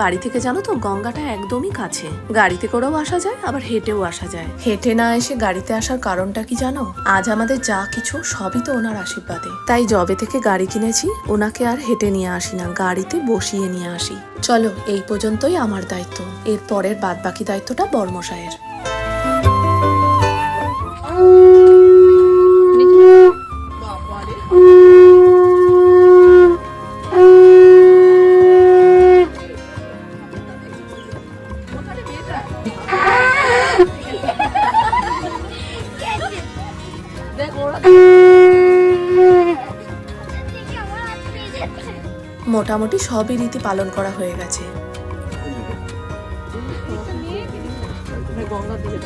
বাড়ি থেকে জানো তো গঙ্গাটা একদমই কাছে, গাড়িতে করেও আসা যায় আবার হেঁটেও আসা যায়। হেঁটে না এসে গাড়িতে আসার কারণটা কি জানো? আজ আমাদের যা কিছু সবই তো ওনার আশীর্বাদে। তাই যবে থেকে গাড়ি কিনেছি ওনাকে আর হেঁটে নিয়ে আসি না, গাড়িতে বসিয়ে নিয়ে আসি। চলো, এই পর্যন্তই আমার দায়িত্ব, এর পরের বাদ বাকি দায়িত্বটা বর্মশায়ের। মোটামুটি সবই রীতি পালন করা হয়ে গেছে। গঙ্গা দিকে